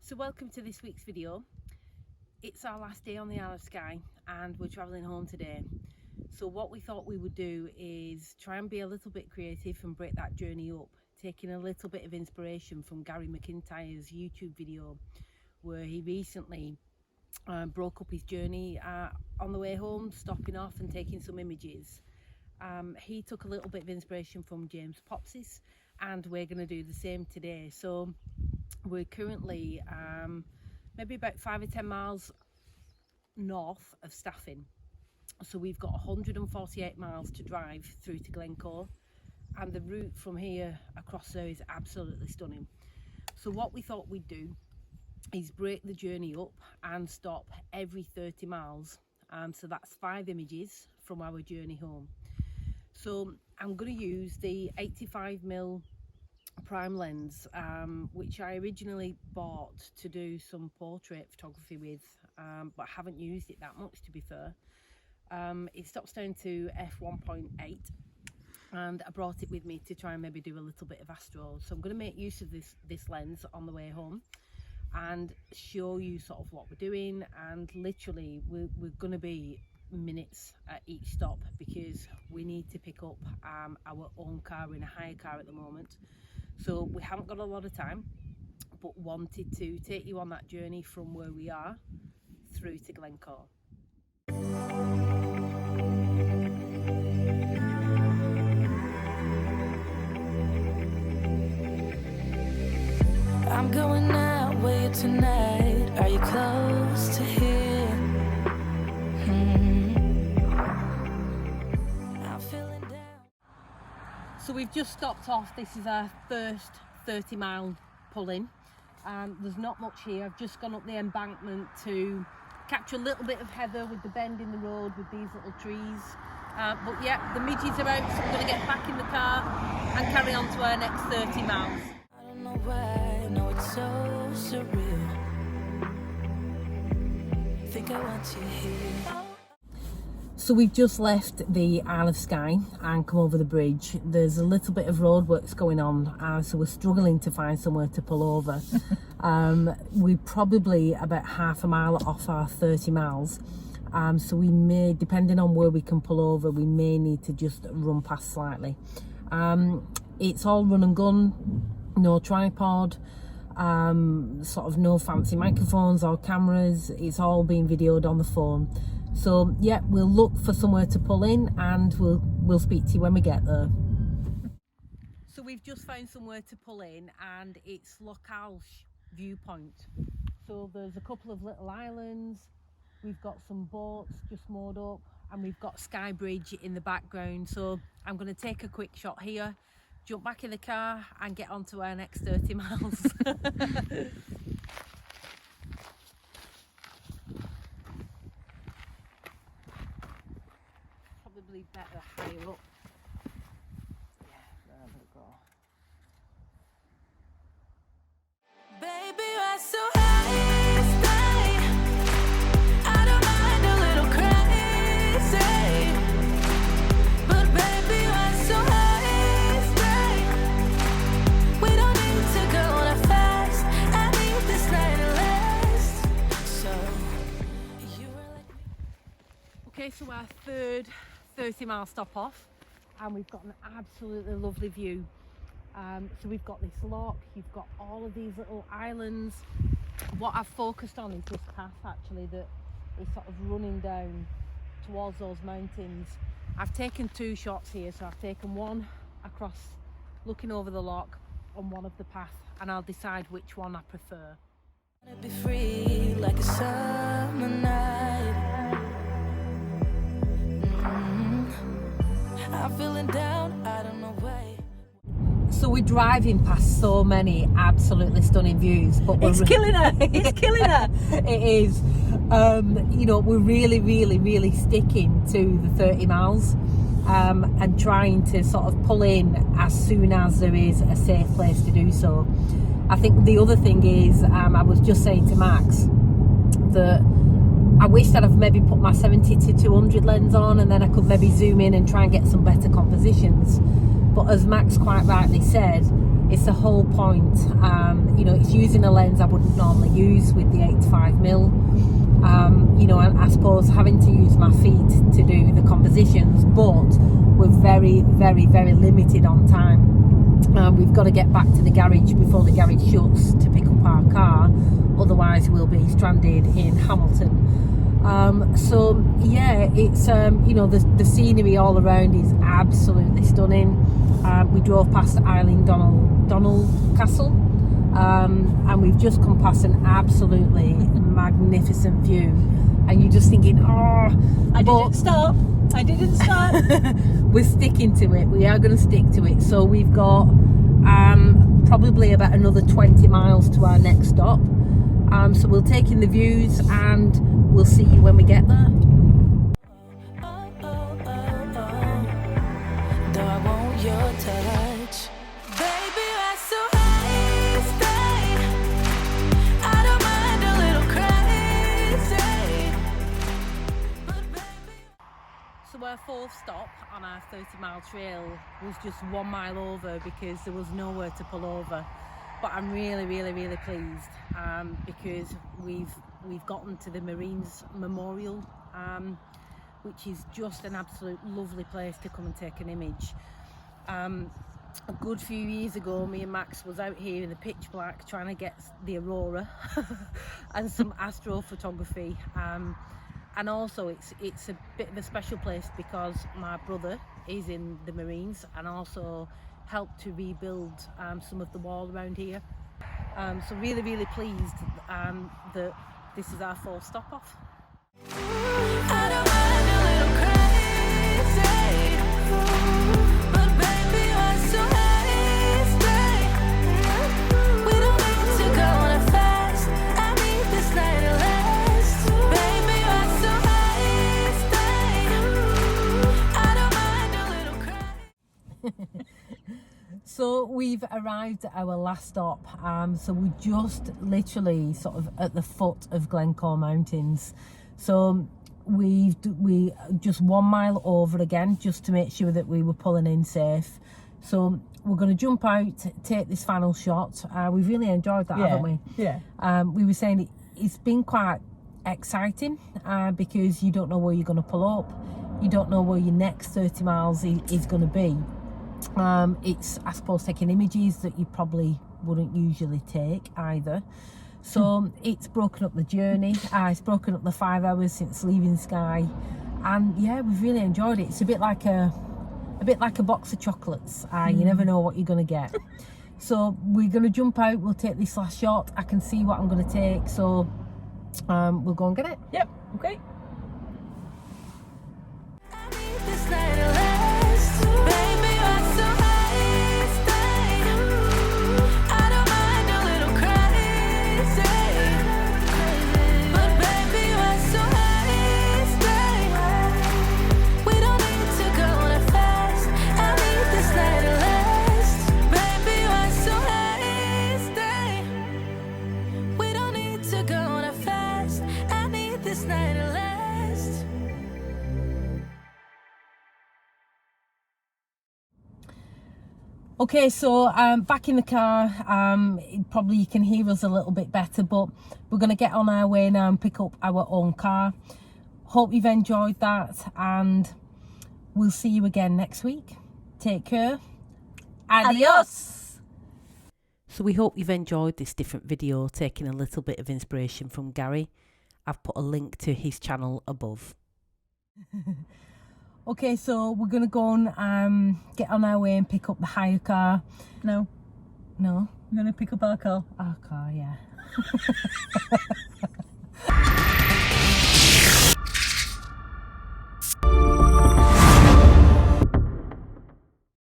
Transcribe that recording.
So welcome to this week's video. It's our last day on the Isle of Skye and we're travelling home today. So what we thought we would do is try and be a little bit creative and break that journey up, taking a little bit of inspiration from Gary McIntyre's YouTube video where he recently broke up his journey on the way home, stopping off and taking some images. He took a little bit of inspiration from James Popsis and we're going to do the same today. So we're currently maybe about 5 or 10 miles north of Staffing. So we've got 148 miles to drive through to Glencoe, and the route from here across there is absolutely stunning. So what we thought we'd do is break the journey up and stop every 30 miles. So that's 5 images from our journey home. So I'm going to use the 85mm prime lens, which I originally bought to do some portrait photography with, but haven't used it that much, to be fair. It stops down to f1.8 and I brought it with me to try and maybe do a little bit of astro. So I'm going to make use of this lens on the way home and show you sort of what we're doing, and literally we're going to be minutes at each stop because we need to pick up our own car in a hire car at the moment. So we haven't got a lot of time, but wanted to take you on that journey from where we are through to Glencoe. I'm going out with you tonight. Are you close to here? I'm feeling down. So we've just stopped off. This is our first 30-mile pull-in. There's not much here. I've just gone up the embankment to capture a little bit of heather with the bend in the road with these little trees. But yeah, the midges are out, so we're going to get back in the car and carry on to our next 30 miles. I don't know why, no, it's so surreal. Think I want you here. So we've just left the Isle of Skye and come over the bridge. There's a little bit of roadworks going on, so we're struggling to find somewhere to pull over. We're probably about half a mile off our 30 miles. So we may, depending on where we can pull over, we may need to just run past slightly. It's all run and gun, no tripod, sort of no fancy microphones or cameras. It's all being videoed on the phone. So yeah, we'll look for somewhere to pull in and we'll speak to you when we get there. So we've just found somewhere to pull in and it's Lochalsh viewpoint. So there's a couple of little islands, we've got some boats just moored up, and we've got Skye Bridge in the background. So I'm going to take a quick shot here, jump back in the car and get on to our next 30 miles. Probably better higher up. Yeah, there we go. Baby, you're so high, stay. I don't mind a little crazy, but baby, you're so high, stay. We don't need to go that fast. I need this night to last. So you were like. Okay, so our third 30-mile stop off, and we've got an absolutely lovely view. So we've got this lock, you've got all of these little islands. What I've focused on is this path actually that is sort of running down towards those mountains. I've taken 2 shots here, so I've taken one across looking over the lock on one of the path, and I'll decide which one I prefer. Wanna be free like a summer night. I'm feeling down, I don't know why. So we're driving past so many absolutely stunning views, but it's killing her. It's killing her. It is. You know, we're really sticking to the 30 miles and trying to sort of pull in as soon as there is a safe place to do so. I think the other thing is, I was just saying to Max that I wish that I've maybe put my 70 to 200 lens on and then I could maybe zoom in and try and get some better compositions. But as Max quite rightly said, It's the whole point. You know, it's using a lens I wouldn't normally use with the 85mm. You know, and I suppose having to use my feet to do the compositions, but we're very, very, very limited on time. We've got to get back to the garage before the garage shuts to pick up our car, otherwise we'll be stranded in Hamilton. So yeah, it's you know, the scenery all around is absolutely stunning. We drove past Eileen Donald Castle, and we've just come past an absolutely magnificent view, and you're just thinking, oh, I didn't stop. We're sticking to it. We are going to stick to it. So we've got probably about another 20 miles to our next stop. So we'll take in the views and we'll see you when we get there. Though I want your touch, baby, I'm so high, stay. I don't mind a little crazy, but baby. So our fourth stop on our 30-mile trail was just 1 mile over because there was nowhere to pull over. But I'm really, really, really pleased because we've gotten to the Marines Memorial, which is just an absolute lovely place to come and take an image. A good few years ago, me and Max was out here in the pitch black trying to get the aurora and some astrophotography. And also it's a bit of a special place because my brother is in the Marines and also helped to rebuild some of the wall around here. So really, really pleased that this is our fourth stop off. I don't mind a little crazy, but baby, I'm so high, stay. We don't need to go on a fast. I need this night to last. Baby, I'm so high, stay. I don't mind a little crazy. So we've arrived at our last stop. So we're just literally sort of at the foot of Glencoe Mountains. So we just 1 mile over again, just to make sure that we were pulling in safe. So we're going to jump out, take this final shot. We've really enjoyed that, haven't we? Yeah. We were saying it's been quite exciting because you don't know where you're going to pull up. You don't know where your next 30 miles is going to be. It's, I suppose, taking images that you probably wouldn't usually take either. So it's broken up the journey. It's broken up the 5 hours since leaving Skye, and yeah, we've really enjoyed it. It's a bit like a box of chocolates. You never know what you're going to get. So we're going to jump out. We'll take this last shot. I can see what I'm going to take. So we'll go and get it. Yep. Okay. I need this night to last. Baby, I'm so high, stay. I don't mind a little crazy, but baby, I'm so high, stay. We don't need to go on a fast. I need this night to last. Baby, I'm so high, stay. We don't need to go on a fast. I need this night to last. Okay, so back in the car. Probably you can hear us a little bit better, but we're going to get on our way now and pick up our own car. Hope you've enjoyed that, and we'll see you again next week. Take care. Adios. So we hope you've enjoyed this different video, taking a little bit of inspiration from Gary. I've put a link to his channel above. Okay, so we're going to go and get on our way and pick up the hire car. No, No? I'm going to pick up our car. Our car, yeah.